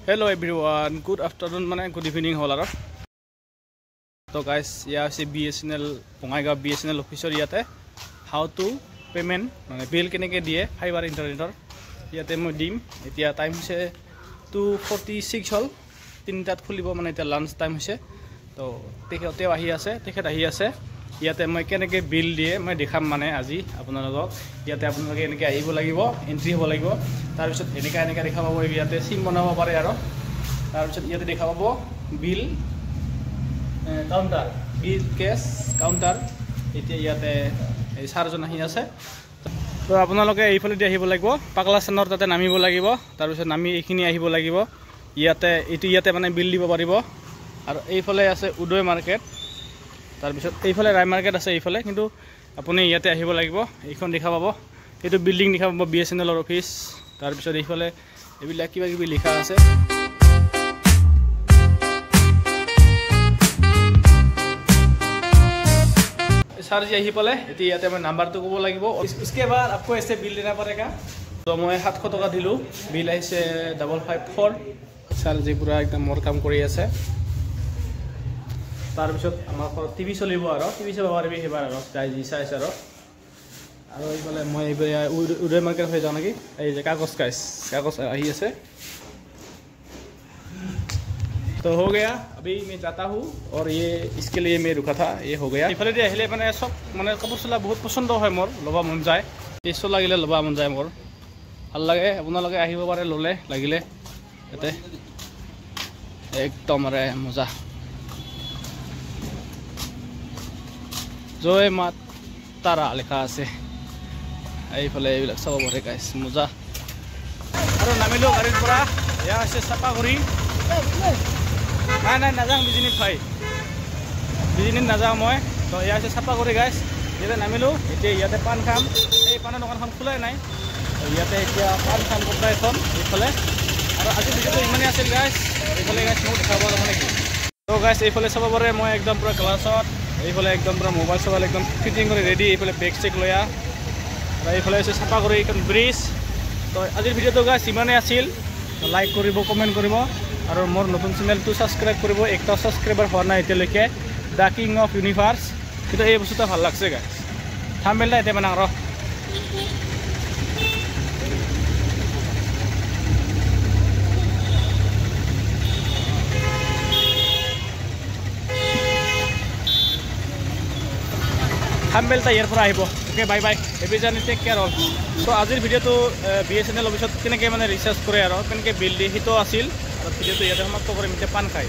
Hello everyone, good afternoon mane good evening hol aro. So guys, ya ase BSNL Bongaigaon BSNL officer yate how to payment mane bill keneke die fiber internetor yate moi dim etia time se 2:46 hol 3tat khulibo mane eta lunch time hose to tekhete ahi ase tekhet ahi ase yate moi keneke bill die moi dekham mane aji apnalok yate apnaloke eneke ahibo lagibo entry hobo lagibo tar bisot eneka dekha pabo yate sim banabo pare aro tar bisot yate dekha pabo bill counter bill cash counter etia yate ei sarjon ahi ase to apnaloke ei phale di ahibo lagibo pakla sanor tate namibo lagibo tar bisot nami ekhini ahibo lagibo yate etu yate mane bill dibo paribo aru ei phale ase udoy market tar bisot ei phale rai market ase ei phale kintu apuni yate ahibo lagibo ekhon dekha pabo etu building dekha pabo BSNL or office tar bisot ei phale ebila kiba kibi likha ase sir ji यही पले इति याते मैं number तो को लागिबो उसके बाद आपको ऐसे बिल देना पड़ेगा तो मैं 700 टका दिलु बिल आइसे 554 सर जी पूरा एकदम मोर काम কৰি আছে तार পিছত আমাৰ ঘৰত টিভি চলিব আৰু টিভি চাব পাৰিবি হেবাৰ আৰু যাই জি চাইছ আৰু এই বলে মই উদয় মার্কেট হৈ যাও নাকি এই যে কাগজ আহি আছে तो हो गया अभी मैं जाता हूँ और ये इसके लिए मैं रुका था ये हो गया इफाले आहिले माने सब माने कपूर चला बहुत पसंद है मोर लबा मन जाए टेस्ट लागिले लबा मन जाए मोर ভাল লাগে আপোনালোকে আহিব পাৰে ললে লাগিলে এতে একদম ৰে মজা জয় মা তাৰা লেখা আছে এইফালে এইবিলাক চাব পাৰে গাইস মজা আৰু নামিলো গাড়ীৰ পৰা ইয়া আছে চাপাগুৰি নাই নাযাওঁ বিজনেছ ভাই বিজনেছ নাযাওঁ মই তো ইয়াতে চাফা কৰি গাইছ ইয়াতে নামিলোঁ এতিয়া ইয়াতে পাণ খাম এই পাণৰ দোকানখন খোলাই নাই ইয়াতে এতিয়া পাণ খাম কোনোবা এখন এইফালে আৰু আজি ভিডিঅ'টো ইমানেই আছিল গাইছ এইফালে গাইছ মোক দেখাব যাব নেকি তো গাইছ এইফালে চাব পাৰে মই একদম পুৰা ক্লাছত এইফালে একদম পুৰা মোবাইল চবাইল একদম ফিটিং কৰি ৰেডি এইফালে বেগ চেক লৈ আৰু এইফালে হৈছে চাফা কৰি এখন ব্ৰিজ তো আজিৰ ভিডিঅ'টো গাইছ ইমানেই আছিল লাইক কৰিব কমেণ্ট কৰিব আৰু মোৰ নতুন চেনেলটো সাবস্ক্ৰাইব কৰিব একটা সাবস্ক্ৰাইবাৰ হোৱা নাই এতিয়ালৈকে দা কিং অফ ইউনিভাৰ্স কিন্তু এই বস্তুটা ভাল লাগছে গাইস থাম্বনেলটা এতে বনাং ৰ থাম্বনেলটা ইয়াৰ পৰা আহিব okay bye bye everyone take care all so আজিৰ ভিডিঅ'টো BSNL অফিসত কেনেকৈ মানে ৰিচাৰ্জ কৰে আৰু কেনেকৈ বিল দি হিতো আছিল আৰু ভিডিঅ'টো ইয়াতে সমাপ্ত কৰিম এতিয়া পাণ খাই